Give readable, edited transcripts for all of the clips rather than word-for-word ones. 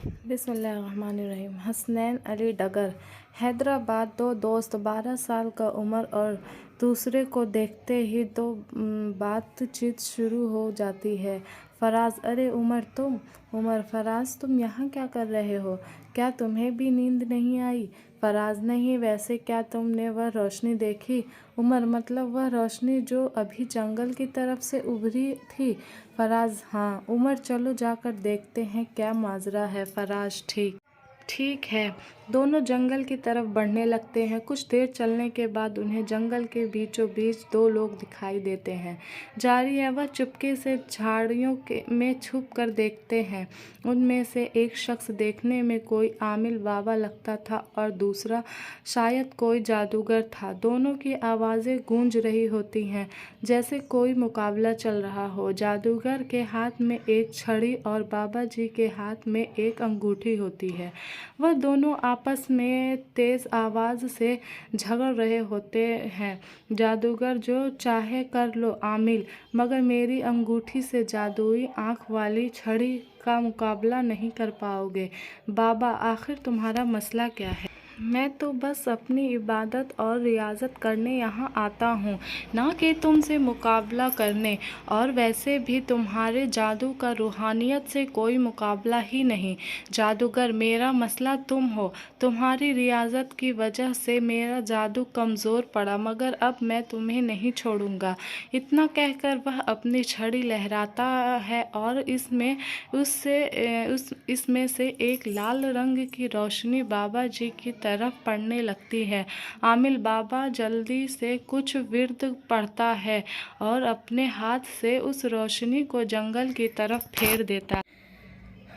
बिस्मिल्लाहिर्रहमानिर्रहीम। हसनैन अली डगर, हैदराबाद। दो दोस्त 12 साल का उमर और दूसरे को देखते ही तो बातचीत शुरू हो जाती है। फराज, अरे उमर तुम। उमर, फराज तुम यहाँ क्या कर रहे हो? क्या तुम्हें भी नींद नहीं आई? फराज, नहीं, वैसे क्या तुमने वह रोशनी देखी? उमर, मतलब वह रोशनी जो अभी जंगल की तरफ से उभरी थी? फराज, हाँ। उमर, चलो जाकर देखते हैं क्या माजरा है। फराज, ठीक है। दोनों जंगल की तरफ बढ़ने लगते हैं। कुछ देर चलने के बाद उन्हें जंगल के बीचों बीच दो लोग दिखाई देते हैं। जारी है, वह चुपके से झाड़ियों में छुप कर देखते हैं। उनमें से एक शख्स देखने में कोई आमिल बाबा लगता था और दूसरा शायद कोई जादूगर था। दोनों की आवाज़ें गूंज रही होती हैं, जैसे कोई मुकाबला चल रहा हो। जादूगर के हाथ में एक छड़ी और बाबा जी के हाथ में एक अंगूठी होती है। वह दोनों आपस में तेज़ आवाज़ से झगड़ रहे होते हैं। जादूगर, जो चाहे कर लो आमिल, मगर मेरी अंगूठी से जादुई आँख वाली छड़ी का मुकाबला नहीं कर पाओगे। बाबा, आखिर तुम्हारा मसला क्या है? मैं तो बस अपनी इबादत और रियाजत करने यहाँ आता हूँ, ना कि तुमसे मुकाबला करने। और वैसे भी तुम्हारे जादू का रूहानियत से कोई मुकाबला ही नहीं। जादूगर, मेरा मसला तुम हो। तुम्हारी रियाजत की वजह से मेरा जादू कमज़ोर पड़ा, मगर अब मैं तुम्हें नहीं छोड़ूंगा। इतना कहकर वह अपनी छड़ी लहराता है और इसमें से एक लाल रंग की रोशनी बाबा जी की तरफ पड़ने लगती है। आमिल बाबा जल्दी से कुछ विर्द पढ़ता है और अपने हाथ से उस रोशनी को जंगल की तरफ फेर देता है,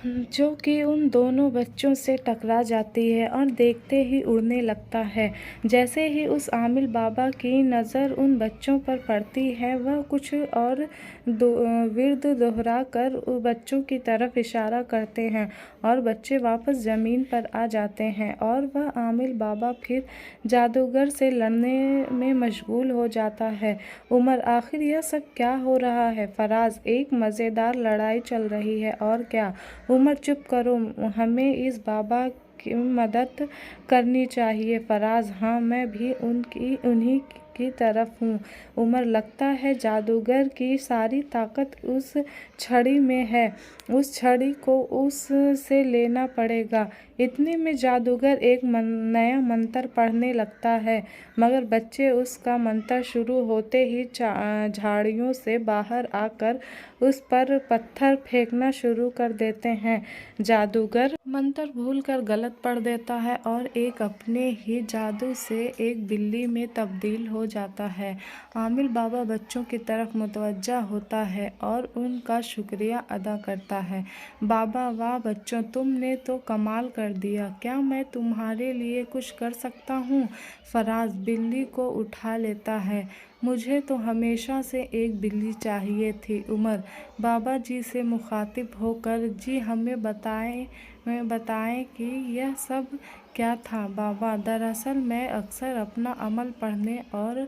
जो कि उन दोनों बच्चों से टकरा जाती है और देखते ही उड़ने लगता है। जैसे ही उस आमिल बाबा की नज़र उन बच्चों पर पड़ती है, वह कुछ और विर्द दोहरा कर बच्चों की तरफ इशारा करते हैं और बच्चे वापस ज़मीन पर आ जाते हैं और वह आमिल बाबा फिर जादूगर से लड़ने में मशगूल हो जाता है। उमर, आखिर यह सब क्या हो रहा है? फराज, एक मज़ेदार लड़ाई चल रही है और क्या। उमर, चुप करो, हमें इस बाबा की मदद करनी चाहिए। फराज, हाँ, मैं भी उन्हीं की तरफ हूँ। उमर, लगता है जादूगर की सारी ताकत उस छड़ी में है। उस छड़ी को उससे लेना पड़ेगा। इतने में जादूगर एक नया मंत्र पढ़ने लगता है, मगर बच्चे उसका मंत्र शुरू होते ही झाड़ियों से बाहर आकर उस पर पत्थर फेंकना शुरू कर देते हैं। जादूगर मंत्र भूलकर गलत पढ़ देता है और एक अपने ही जादू से एक बिल्ली में तब्दील हो जाता है। आमिल बाबा बच्चों की तरफ मुतवज्जा होता है और उनका शुक्रिया अदा करता है। बाबा, वाह बच्चों, तुमने तो कमाल कर दिया। क्या मैं तुम्हारे लिए कुछ कर सकता हूँ? फराज बिल्ली को उठा लेता है। मुझे तो हमेशा से एक बिल्ली चाहिए थी। उमर बाबा जी से मुखातिब होकर, जी हमें बताएं कि यह सब क्या था। बाबा, दरअसल मैं अक्सर अपना अमल पढ़ने और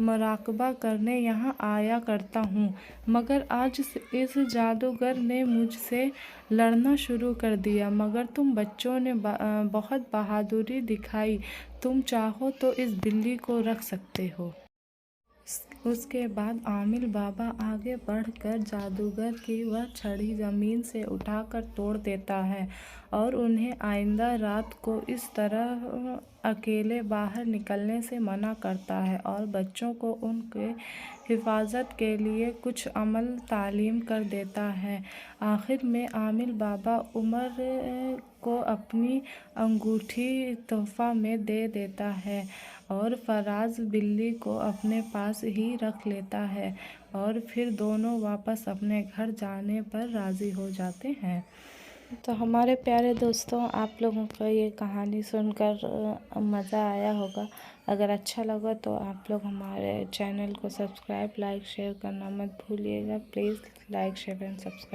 मुराकबा करने यहाँ आया करता हूँ, मगर आज इस जादूगर ने मुझसे लड़ना शुरू कर दिया। मगर तुम बच्चों ने बहुत बहादुरी दिखाई। तुम चाहो तो इस बिल्ली को रख सकते हो। उसके बाद आमिल बाबा आगे बढ़कर जादूगर की वह छड़ी ज़मीन से उठाकर तोड़ देता है और उन्हें आइंदा रात को इस तरह अकेले बाहर निकलने से मना करता है और बच्चों को उनके हिफाजत के लिए कुछ अमल तालीम कर देता है। आखिर में आमिल बाबा उमर को अपनी अंगूठी तोहफा में दे देता है और फराज बिल्ली को अपने पास ही रख लेता है और फिर दोनों वापस अपने घर जाने पर राज़ी हो जाते हैं। तो हमारे प्यारे दोस्तों, आप लोगों को ये कहानी सुनकर मज़ा आया होगा। अगर अच्छा लगा तो आप लोग हमारे चैनल को सब्सक्राइब, लाइक, शेयर करना मत भूलिएगा। Please like, share and subscribe.